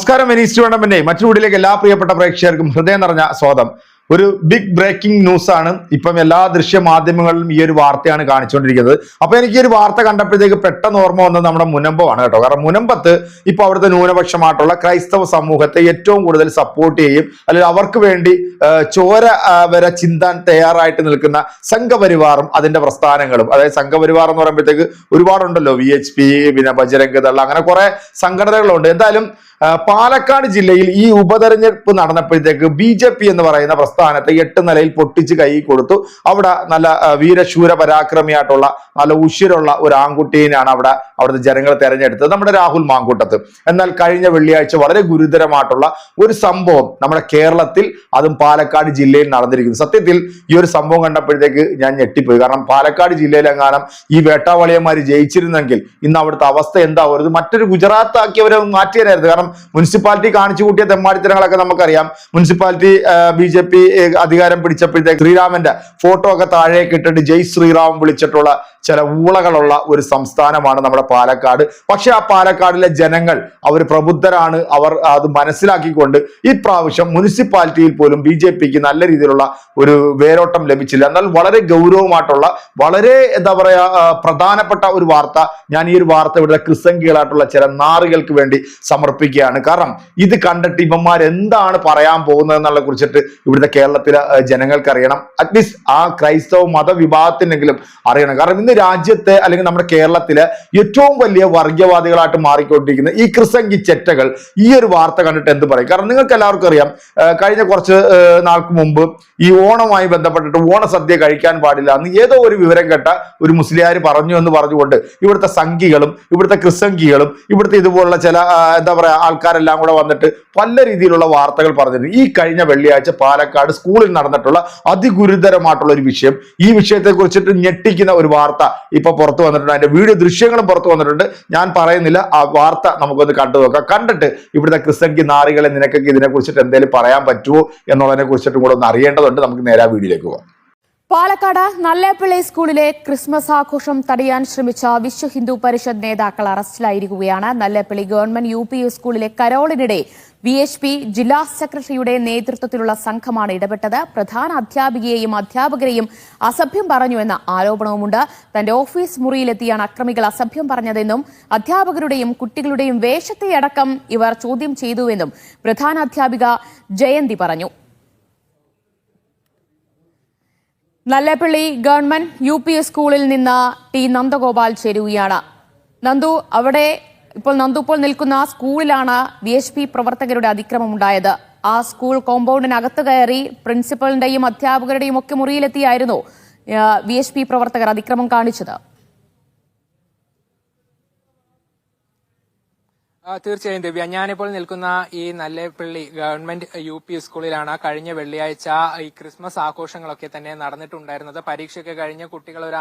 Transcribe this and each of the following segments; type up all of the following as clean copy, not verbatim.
നമസ്കാരം. Venice tournament മറ്റു വീട്ടിലേക്ക് എല്ലാ പ്രിയപ്പെട്ട പ്രേക്ഷകർക്കും ഹൃദയം നിറഞ്ഞ സ്വാഗതം. ഒരു ബിഗ് ബ്രേക്കിംഗ് ന്യൂസ് ആണ്. ഇപ്പം എല്ലാ ദൃശ്യ മാധ്യമങ്ങളിലും ഈ ഒരു വാർത്തയാണ് കാണിച്ചുകൊണ്ടിരിക്കുന്നത്. അപ്പൊ എനിക്ക് ഈ ഒരു വാർത്ത കണ്ടപ്പോഴത്തേക്ക് പെട്ടെന്ന് ഓർമ്മ വന്നത് നമ്മുടെ മുനമ്പമാണ് കേട്ടോ. കാരണം മുനമ്പത്ത് ഇപ്പൊ അവിടുത്തെ ന്യൂനപക്ഷമായിട്ടുള്ള ക്രൈസ്തവ സമൂഹത്തെ ഏറ്റവും കൂടുതൽ സപ്പോർട്ട് ചെയ്യും, അല്ലെങ്കിൽ അവർക്ക് വേണ്ടി ചോര വരെ ചിന്താൻ തയ്യാറായിട്ട് നിൽക്കുന്ന സംഘപരിവാറും അതിന്റെ പ്രസ്ഥാനങ്ങളും. അതായത് സംഘപരിവാർ എന്ന് പറയുമ്പോഴത്തേക്ക് ഒരുപാടുണ്ടല്ലോ, VHP, പിന്നെ ബജരംഗ് ദൾ, അങ്ങനെ കുറെ സംഘടനകളുണ്ട്. എന്തായാലും പാലക്കാട് ജില്ലയിൽ ഈ ഉപതെരഞ്ഞെടുപ്പ് നടന്നപ്പോഴത്തേക്ക് BJP എന്ന് പറയുന്ന പ്രസ്ഥാനത്തെ 8 നിലയിൽ പൊട്ടിച്ച് കൈ കൊടുത്തു. അവിടെ നല്ല വീരശൂര പരാക്രമിയായിട്ടുള്ള നല്ല ഉശിരുള്ള ഒരു ആൺകുട്ടീനെയാണ് അവിടുത്തെ ജനങ്ങൾ തെരഞ്ഞെടുത്തത്, നമ്മുടെ രാഹുൽ മാങ്കൂട്ടത്ത്. എന്നാൽ കഴിഞ്ഞ വെള്ളിയാഴ്ച വളരെ ഗുരുതരമായിട്ടുള്ള ഒരു സംഭവം നമ്മുടെ കേരളത്തിൽ, അതും പാലക്കാട് ജില്ലയിൽ നടന്നിരിക്കുന്നു. സത്യത്തിൽ ഈ ഒരു സംഭവം കണ്ടപ്പോഴത്തേക്ക് ഞാൻ ഞെട്ടിപ്പോയി. കാരണം പാലക്കാട് ജില്ലയിലെങ്ങാനും ഈ വേട്ടാവളിയന്മാർ ജയിച്ചിരുന്നെങ്കിൽ ഇന്ന് അവിടുത്തെ അവസ്ഥ എന്താവും? മറ്റൊരു ഗുജറാത്ത് ആക്കിയവരെ മാറ്റിയതായിരുന്നു. കാരണം മുനിസിപ്പാലിറ്റി കാണിച്ചു കൂട്ടിയ തെമ്മാടിത്തരങ്ങളൊക്കെ നമുക്കറിയാം. മുനിസിപ്പാലിറ്റി BJP അധികാരം പിടിച്ചപ്പോഴത്തേക്ക് ശ്രീരാമന്റെ ഫോട്ടോ ഒക്കെ താഴേക്ക് ഇട്ടിട്ട് ജയ് ശ്രീറാം വിളിച്ചിട്ടുള്ള ചില ഊളകളുള്ള ഒരു സംസ്ഥാനമാണ് നമ്മുടെ പാലക്കാട്. പക്ഷെ ആ പാലക്കാടിലെ ജനങ്ങൾ അവർ പ്രബുദ്ധരാണ്. അവർ അത് മനസ്സിലാക്കിക്കൊണ്ട് ഈ പ്രാവശ്യം മുനിസിപ്പാലിറ്റിയിൽ പോലും BJPക്ക് നല്ല രീതിയിലുള്ള ഒരു വേരോട്ടം ലഭിച്ചില്ല. എന്നാൽ വളരെ ഗൗരവമായിട്ടുള്ള, വളരെ എന്താ പറയാ, പ്രധാനപ്പെട്ട ഒരു വാർത്ത ഞാൻ ഈ ഒരു വാർത്ത ഇവിടെ ക്രിസംഖികളായിട്ടുള്ള ചില നാറുകൾക്ക് വേണ്ടി സമർപ്പിക്കുകയാണ്. കാരണം ഇത് കണ്ടിട്ട് ഇവന്മാർ എന്താണ് പറയാൻ പോകുന്നത് എന്നുള്ള കുറിച്ചിട്ട് ഇവിടുത്തെ കേരളത്തിലെ ജനങ്ങൾക്ക് അറിയണം. അറ്റ്ലീസ്റ്റ് ആ ക്രൈസ്തവ മതവിഭാഗത്തിനെങ്കിലും അറിയണം. കാരണം ഇന്ന് രാജ്യത്തെ, അല്ലെങ്കിൽ നമ്മുടെ കേരളത്തിലെ ഏറ്റവും വലിയ വർഗീയവാദികളായിട്ട് മാറിക്കൊണ്ടിരിക്കുന്ന ഈ ക്രിസംഖി ചെറ്റകൾ ഈ ഒരു വാർത്ത കണ്ടിട്ട് എന്ത് പറയും? കാരണം നിങ്ങൾക്ക് എല്ലാവർക്കും അറിയാം, കഴിഞ്ഞ കുറച്ച് നാൾക്ക് മുമ്പ് ഈ ഓണവുമായി ബന്ധപ്പെട്ടിട്ട് ഓണസദ്യ കഴിക്കാൻ പാടില്ല എന്ന് ഏതോ ഒരു വിവരം കേട്ട ഒരു മുസ്ലിയാർ പറഞ്ഞു എന്ന് പറഞ്ഞുകൊണ്ട് ഇവിടുത്തെ സംഘികളും ഇവിടുത്തെ ക്രിസംഖികളും ഇവിടുത്തെ ഇതുപോലുള്ള ചില എന്താ പറയാ ആൾക്കാരെല്ലാം കൂടെ വന്നിട്ട് പല രീതിയിലുള്ള വാർത്തകൾ പറഞ്ഞിട്ടുണ്ട്. ഈ കഴിഞ്ഞ വെള്ളിയാഴ്ച പാലക്കാട് സ്കൂളിൽ നടന്നിട്ടുള്ള അതിഗുരുതരമായിട്ടുള്ള ഒരു വിഷയം, ഈ വിഷയത്തെ കുറിച്ചിട്ട് ഞെട്ടിക്കുന്ന ഒരു വാർത്ത ഇപ്പൊ പുറത്തു വന്നിട്ടുണ്ട്. അതിന്റെ വീഡിയോ ദൃശ്യങ്ങളും പുറത്തു വന്നിട്ടുണ്ട്. ഞാൻ പറയുന്നില്ല, ആ വാർത്ത നമുക്കൊന്ന് കണ്ടു നോക്കാം. കണ്ടിട്ട് ഇവിടുത്തെ ക്രിസംഖി നാറികളെ നിനക്കൊക്കെ ഇതിനെ കുറിച്ചിട്ട് എന്തെങ്കിലും പറയാൻ പറ്റുമോ എന്നുള്ളതിനെ കുറിച്ചിട്ടും കൂടെ ഒന്ന് അറിയേണ്ടതുണ്ട്. നമുക്ക് നേരെ വീഡിയോയിലേക്ക് പോകാം. പാലക്കാട് നല്ലേപ്പള്ളി സ്കൂളിലെ ക്രിസ്മസ് ആഘോഷം തടയാൻ ശ്രമിച്ച വിശ്വ ഹിന്ദു പരിഷത്ത് നേതാക്കൾ അറസ്റ്റിലായിരിക്കുകയാണ്. നല്ലേപ്പള്ളി ഗവൺമെന്റ് UP സ്കൂളിലെ കരോളിനിടെ VHP ജില്ലാ സെക്രട്ടറിയുടെ നേതൃത്വത്തിലുള്ള സംഘമാണ് ഇടപെട്ടത്. പ്രധാന അധ്യാപികയെയും അധ്യാപകരെയും അസഭ്യം പറഞ്ഞുവെന്ന ആരോപണവുമുണ്ട്. തന്റെ ഓഫീസ് മുറിയിലെത്തിയാണ് അക്രമികൾ അസഭ്യം പറഞ്ഞതെന്നും അധ്യാപകരുടെയും കുട്ടികളുടെയും വേഷത്തെയടക്കം ഇവർ ചോദ്യം ചെയ്തുവെന്നും പ്രധാന അധ്യാപിക ജയന്തി പറഞ്ഞു. നല്ലേപ്പള്ളി ഗവൺമെന്റ് UP സ്കൂളിൽ നിന്ന് T നന്ദഗോപാൽ ചേരുകയാണ്. നന്ദു, ഇപ്പോൾ നിൽക്കുന്ന സ്കൂളിലാണ് VHP പ്രവർത്തകരുടെ അതിക്രമം ഉണ്ടായത്. ആ സ്കൂൾ കോമ്പൗണ്ടിനകത്ത് കയറി പ്രിൻസിപ്പലിന്റെയും അധ്യാപകരുടെയും ഒക്കെ മുറിയിലെത്തിയായിരുന്നു VHP പ്രവർത്തകർ അതിക്രമം കാണിച്ചത്. തീർച്ചയായും ദിവ്യ, ഞാനിപ്പോൾ നിൽക്കുന്ന ഈ നല്ലേപ്പള്ളി ഗവൺമെന്റ് UP സ്കൂളിലാണ്. കഴിഞ്ഞ വെള്ളിയാഴ്ച ഈ ക്രിസ്മസ് ആഘോഷങ്ങളൊക്കെ തന്നെ നടന്നിട്ടുണ്ടായിരുന്നത്. പരീക്ഷയൊക്കെ കഴിഞ്ഞ് കുട്ടികൾ ഒരു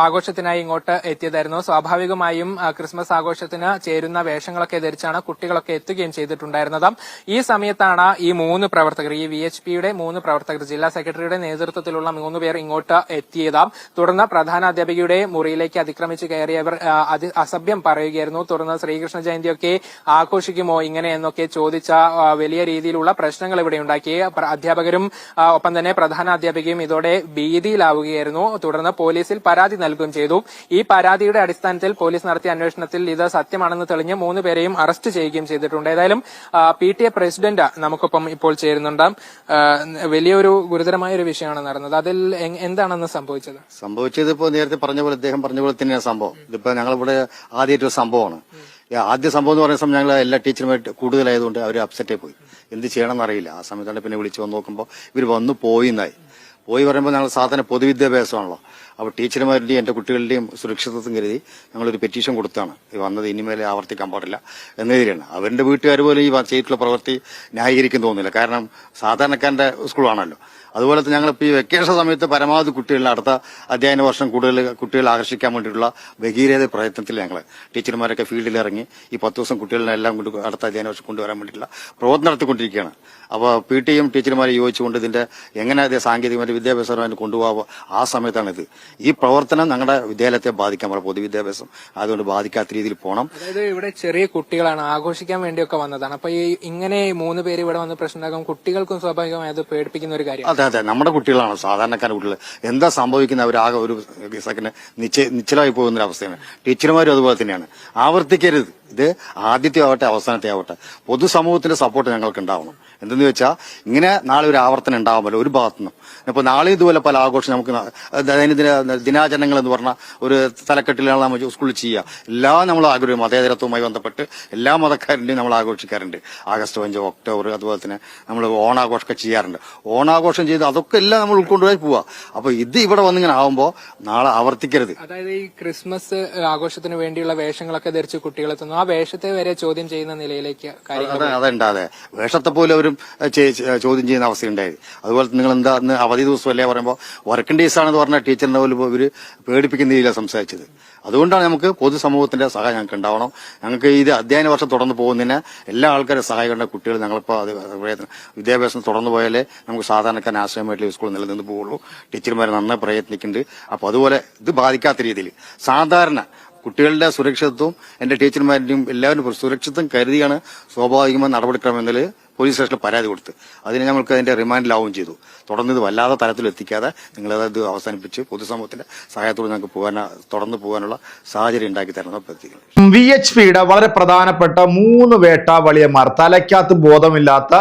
ആഘോഷത്തിനായി ഇങ്ങോട്ട് എത്തിയതായിരുന്നു. സ്വാഭാവികമായും ക്രിസ്മസ് ആഘോഷത്തിന് ചേരുന്ന വേഷങ്ങളൊക്കെ ധരിച്ചാണ് കുട്ടികളൊക്കെ എത്തുകയും ചെയ്തിട്ടുണ്ടായിരുന്നത്. ഈ സമയത്താണ് ഈ 3 പ്രവർത്തകർ, ഈ VHPയുടെ 3 പ്രവർത്തകർ, ജില്ലാ സെക്രട്ടറിയുടെ നേതൃത്വത്തിലുള്ള 3 പേർ ഇങ്ങോട്ട് എത്തിയത്. തുടർന്ന് പ്രധാനാധ്യാപികയുടെ മുറിയിലേക്ക് അതിക്രമിച്ച് കയറിയവർ അസഭ്യം പറയുകയായിരുന്നു. തുടർന്ന് ശ്രീകൃഷ്ണ ജയന്തിയൊക്കെ ആഘോഷിക്കുമോ ഇങ്ങനെ എന്നൊക്കെ ചോദിച്ച വലിയ രീതിയിലുള്ള പ്രശ്നങ്ങൾ ഇവിടെ ഉണ്ടാക്കി. അധ്യാപകരും ഒപ്പം തന്നെ പ്രധാന അധ്യാപികയും ഇതോടെ ഭീതിയിലാവുകയായിരുന്നു. തുടർന്ന് പോലീസിൽ പരാതി നൽകുകയും ചെയ്തു. ഈ പരാതിയുടെ അടിസ്ഥാനത്തിൽ പോലീസ് നടത്തിയ അന്വേഷണത്തിൽ ഇത് സത്യമാണെന്ന് തെളിഞ്ഞ് 3 പേരെയും അറസ്റ്റ് ചെയ്യുകയും ചെയ്തിട്ടുണ്ട്. ഏതായാലും PTA പ്രസിഡന്റ് നമുക്കൊപ്പം ഇപ്പോൾ ചേരുന്നുണ്ട്. വലിയൊരു ഗുരുതരമായ ഒരു വിഷയമാണ് നടന്നത്. അതിൽ എന്താണെന്ന് സംഭവിച്ചത് ഇപ്പോൾ നേരത്തെ പറഞ്ഞ പോലെ, അദ്ദേഹം പറഞ്ഞ പോലെ തന്നെയാണ് സംഭവം. ഇതിപ്പോ ഞങ്ങളിവിടെ ആദ്യമായിട്ടൊരു സംഭവമാണ്. ആദ്യ സംഭവം എന്ന് പറയുന്ന സമയം ഞങ്ങൾ എല്ലാ ടീച്ചർമായിട്ട് കൂടുതലായതുകൊണ്ട് അവർ അപ്സെറ്റായി പോയി. എന്ത് ചെയ്യണമെന്ന് അറിയില്ല. ആ സമയത്താണ് പിന്നെ വിളിച്ച് വന്ന് നോക്കുമ്പോൾ ഇവർ വന്നു പോയി പറയുമ്പോൾ ഞങ്ങൾ സാധാരണ പൊതുവിദ്യാഭ്യാസമാണല്ലോ. അപ്പോൾ ടീച്ചർമാരുടെയും എന്റെ കുട്ടികളുടെയും സുരക്ഷിതത്വം കരുതി ഞങ്ങളൊരു പെറ്റീഷൻ കൊടുത്താണ്. വന്നത് ഇനിമേലെ ആവർത്തിക്കാൻ പാടില്ല എന്നതിലാണ്. അവരുടെ വീട്ടുകാർ പോലും ഈ ചെയ്തിട്ടുള്ള പ്രവൃത്തി ന്യായീകരിക്കും തോന്നുന്നില്ല. കാരണം സാധാരണക്കാരന്റെ സ്കൂളാണല്ലോ. അതുപോലെ തന്നെ ഞങ്ങളിപ്പോൾ ഈ വെക്കേഷൻ സമയത്ത് പരമാവധി കുട്ടികളെ അടുത്ത അധ്യയന വർഷം കൂടുതൽ കുട്ടികളെ ആകർഷിക്കാൻ വേണ്ടിയിട്ടുള്ള ഭഗീരഥ പ്രയത്നത്തിൽ ഞങ്ങൾ ടീച്ചർമാരൊക്കെ ഫീൽഡിൽ ഇറങ്ങി ഈ 10 ദിവസം കുട്ടികളെ എല്ലാം കൊണ്ട് അടുത്ത അധ്യയന വർഷം കൊണ്ടുവരാൻ വേണ്ടിയിട്ടുള്ള പ്രവർത്തനം നടത്തിക്കൊണ്ടിരിക്കുകയാണ്. അപ്പോൾ PTയും ടീച്ചർമാരെ യോജിച്ചുകൊണ്ട് ഇതിന്റെ എങ്ങനെ സാങ്കേതികമായിട്ട് വിദ്യാഭ്യാസപരമായിട്ട് കൊണ്ടുപോകാവോ ആ സമയത്താണിത്. ഈ പ്രവർത്തനം ഞങ്ങളുടെ വിദ്യാലയത്തെ ബാധിക്കാൻ പാടില്ല. പൊതുവിദ്യാഭ്യാസം അതുകൊണ്ട് ബാധിക്കാത്ത രീതിയിൽ പോകണം. അതായത് ഇവിടെ ചെറിയ കുട്ടികളാണ്, ആഘോഷിക്കാൻ വേണ്ടിയൊക്കെ വന്നതാണ്. അപ്പൊ ഈ ഇങ്ങനെ 3 പേര് ഇവിടെ വന്ന് പ്രശ്നമാകും, കുട്ടികൾക്കും സ്വാഭാവികമായി അത് പേടിപ്പിക്കുന്ന ഒരു കാര്യം. അതെ, നമ്മുടെ കുട്ടികളാണ്, സാധാരണക്കാരുടെ കുട്ടികൾ. എന്താ സംഭവിക്കുന്നത്, അവരാകെ ഒരു സെക്കൻഡ് നിശ്ചലമായി പോകുന്ന ഒരു അവസ്ഥയാണ്. ടീച്ചർമാരും അതുപോലെ തന്നെയാണ്. ആവർത്തിക്കരുത്. ഇത് ആദ്യത്തെ ആവട്ടെ അവസാനത്തെ ആവട്ടെ, പൊതുസമൂഹത്തിന്റെ സപ്പോർട്ട് ഞങ്ങൾക്ക് ഉണ്ടാവണം. എന്തെന്ന് വെച്ചാൽ ഇങ്ങനെ നാളെ ഒരു ആവർത്തനം ഉണ്ടാവുമല്ലോ ഒരു ഭാഗത്തുനിന്നും. ഇപ്പൊ നാളെ ഇതുപോലെ പല ആഘോഷം നമുക്ക് ദൈനംദിന ദിനാചരണങ്ങൾ എന്ന് പറഞ്ഞ ഒരു തലക്കെട്ടിലാണ് നമ്മൾ സ്കൂളിൽ ചെയ്യുക. എല്ലാം നമ്മൾ ആഗ്രഹിക്കും. മതേതരത്വവുമായി ബന്ധപ്പെട്ട് എല്ലാ മതക്കാരുടെയും നമ്മൾ ആഘോഷിക്കാറുണ്ട്. ആഗസ്റ്റ് 5, ഒക്ടോബർ, അതുപോലെ തന്നെ നമ്മൾ ഓണാഘോഷമൊക്കെ ചെയ്യാറുണ്ട്. ഓണാഘോഷം ചെയ്ത് അതൊക്കെ എല്ലാം നമ്മൾ ഉൾക്കൊണ്ടുപോയി പോവുക. അപ്പൊ ഇത് ഇവിടെ വന്നിങ്ങനെ ആവുമ്പോൾ നാളെ ആവർത്തിക്കരുത്. അതായത് ഈ ക്രിസ്മസ് ആഘോഷത്തിന് വേണ്ടിയുള്ള വേഷങ്ങളൊക്കെ ധരിച്ച് കുട്ടികളെത്തുന്നു, ആ വേഷത്തെ വരെ ചോദ്യം ചെയ്യുന്ന നിലയിലേക്ക് കാര്യങ്ങൾ. അതുണ്ടാതെ വേഷത്തെ പോലും അവരും ചോദ്യം ചെയ്യുന്ന അവസ്ഥയുണ്ടായത്. അതുപോലെ നിങ്ങൾ എന്താ അവധി ദിവസമല്ലേ പറയുമ്പോൾ വർക്കിംഗ് ഡേയ്സ് ആണെന്ന് പറഞ്ഞ ടീച്ചറിനെ പോലും ഇവര് പേടിപ്പിക്കുന്ന രീതിയിലാണ് സംസാരിച്ചത്. അതുകൊണ്ടാണ് നമുക്ക് പൊതുസമൂഹത്തിന്റെ സഹായം ഞങ്ങൾക്ക് ഉണ്ടാവണം. ഞങ്ങൾക്ക് ഇത് അധ്യയന വർഷം തുടർന്ന് പോകുന്നതിന് എല്ലാ ആൾക്കാരും സഹായിക്കേണ്ട കുട്ടികൾ ഞങ്ങളിപ്പോൾ വിദ്യാഭ്യാസം തുടർന്നു പോയാലേ നമുക്ക് സാധാരണക്കാരൻ ആശ്രയമായിട്ടുള്ള സ്കൂൾ നിലനിന്ന് പോവുള്ളൂ. ടീച്ചർമാർ നന്നായി പ്രയത്നിക്കുന്നുണ്ട്. അപ്പോൾ അതുപോലെ ഇത് ബാധിക്കാത്ത രീതിയിൽ സാധാരണ കുട്ടികളുടെ സുരക്ഷിതത്വം എന്റെ ടീച്ചർമാരുടെയും എല്ലാവരും സുരക്ഷിതത്വം കരുതിയാണ് സ്വാഭാവികമായി നടപടിക്രമത്തിൽ പോലീസ് സ്റ്റേഷനിൽ പരാതി കൊടുത്ത് അതിനെ ഞങ്ങൾക്ക് അതിന്റെ റിമാൻഡിലാവുകയും ചെയ്തു. തുടർന്ന് ഇത് വല്ലാതെ തലത്തിൽ എത്തിക്കാതെ നിങ്ങളത് അവസാനിപ്പിച്ച് പൊതുസമൂഹത്തിന്റെ സഹായത്തോടെ ഞങ്ങൾക്ക് തുടർന്ന് പോകാനുള്ള സാഹചര്യം ഉണ്ടാക്കി തരണം പ്രത്യേകിച്ച്. VHPയുടെ വളരെ പ്രധാനപ്പെട്ട 3 വേട്ടാവളിയന്മാർ, തലയ്ക്കകത്ത് ബോധമില്ലാത്ത,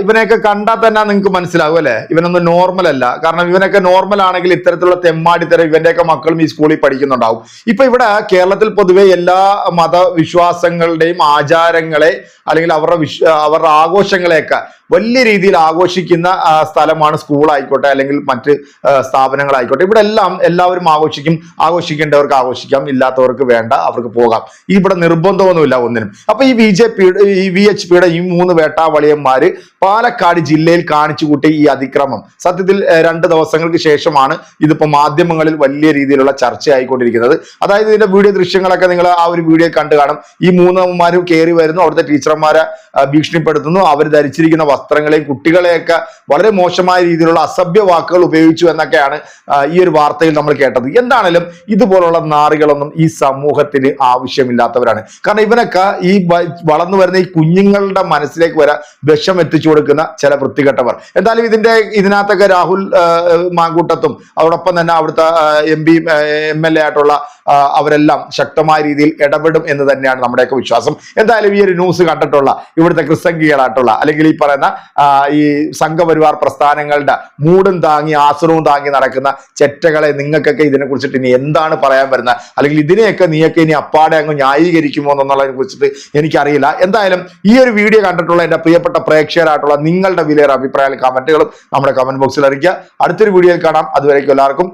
ഇവനെയൊക്കെ കണ്ടാൽ തന്നെ നിങ്ങൾക്ക് മനസ്സിലാവും അല്ലെ, ഇവനൊന്നും നോർമൽ അല്ല. കാരണം ഇവനൊക്കെ നോർമൽ ആണെങ്കിൽ ഇത്തരത്തിലുള്ള തെമ്മാടിത്തരം ഇവന്റെയൊക്കെ മക്കളും ഈ സ്കൂളിൽ പഠിക്കുന്നുണ്ടാവും. ഇപ്പൊ ഇവിടെ കേരളത്തിൽ പൊതുവെ എല്ലാ മതവിശ്വാസങ്ങളുടെയും ആചാരങ്ങളെ അല്ലെങ്കിൽ അവരുടെ ആഘോഷങ്ങളെയൊക്കെ വലിയ രീതിയിൽ ആഘോഷിക്കുന്ന സ്ഥലമാണ് സ്കൂൾ ആയിക്കോട്ടെ അല്ലെങ്കിൽ മറ്റ് സ്ഥാപനങ്ങളായിക്കോട്ടെ. ഇവിടെ എല്ലാം എല്ലാവരും ആഘോഷിക്കും. ആഘോഷിക്കേണ്ടവർക്ക് ആഘോഷിക്കാം, ഇല്ലാത്തവർക്ക് വേണ്ട, അവർക്ക് പോകാം. ഇവിടെ നിർബന്ധമൊന്നുമില്ല ഒന്നിനും. അപ്പൊ ഈ VHPയുടെ ഈ 3 വേട്ടാവളിയന്മാര് പാലക്കാട് ജില്ലയിൽ കാണിച്ചു കൂട്ടി ഈ അതിക്രമം സത്യത്തിൽ 2 ദിവസങ്ങൾക്ക് ശേഷമാണ് ഇതിപ്പോ മാധ്യമങ്ങളിൽ വലിയ രീതിയിലുള്ള ചർച്ചയായിക്കൊണ്ടിരിക്കുന്നത്. അതായത് ഇതിന്റെ വീഡിയോ ദൃശ്യങ്ങളൊക്കെ നിങ്ങൾ ആ ഒരു വീഡിയോ കണ്ടു കാണും. ഈ 3 കയറി വരുന്നു, അവിടുത്തെ ടീച്ചർമാരെ ഭീഷണിപ്പെടുത്തുന്നു. അവർ ധരിച്ചിരിക്കുന്ന വസ്ത്രങ്ങളെയും കുട്ടികളെയൊക്കെ വളരെ മോശമായ രീതിയിലുള്ള അസഭ്യ വാക്കുകൾ ഉപയോഗിച്ചു എന്നൊക്കെയാണ് ഈ ഒരു വാർത്തയിൽ നമ്മൾ കേട്ടത്. എന്താണേലും ഇതുപോലുള്ള നാറികളൊന്നും ഈ സമൂഹത്തിന് ആവശ്യമില്ലാത്തവരാണ്. കാരണം ഇവനൊക്കെ ഈ വളർന്നു വരുന്ന ഈ കുഞ്ഞുങ്ങളുടെ മനസ്സിലേക്ക് വരെ വിഷം എത്തിച്ചു കൊടുക്കുന്ന ചില വൃത്തികെട്ടവർ. എന്തായാലും ഇതിനകത്തൊക്കെ രാഹുൽ മാങ്കൂട്ടത്തും അതോടൊപ്പം തന്നെ അവിടുത്തെ MP MLA ആയിട്ടുള്ള അവരെല്ലാം ശക്തമായ രീതിയിൽ ഇടപെടും എന്ന് തന്നെയാണ് നമ്മുടെയൊക്കെ വിശ്വാസം. എന്തായാലും ഈ ഒരു ന്യൂസ് കണ്ടിട്ടുള്ള ഇവിടുത്തെ ക്രിസ്തംഗികളായിട്ടുള്ള അല്ലെങ്കിൽ ഈ പറയുന്ന ഈ സംഘപരിവാർ പ്രസ്ഥാനങ്ങളുടെ മൂടും താങ്ങി ആശ്രവും താങ്ങി നടക്കുന്ന ചെറ്റകളെ നിങ്ങൾക്കൊക്കെ ഇതിനെ കുറിച്ചിട്ട് ഇനി എന്താണ് പറയാൻ വരുന്നത്, അല്ലെങ്കിൽ ഇതിനെയൊക്കെ നീയൊക്കെ ഇനി അപ്പാടെ അങ്ങ് ന്യായീകരിക്കുമോ എന്നുള്ളതിനെ കുറിച്ചിട്ട് എനിക്കറിയില്ല. എന്തായാലും ഈ ഒരു വീഡിയോ കണ്ടിട്ടുള്ള എന്റെ പ്രിയപ്പെട്ട പ്രേക്ഷകരായിട്ടുള്ള നിങ്ങളുടെ വിലയേറെ അഭിപ്രായങ്ങളും കമന്റുകളും നമ്മുടെ കമന്റ് ബോക്സിൽ അറിയിക്കുക. അടുത്തൊരു വീഡിയോയിൽ കാണാം. അതുവരേക്കും എല്ലാവർക്കും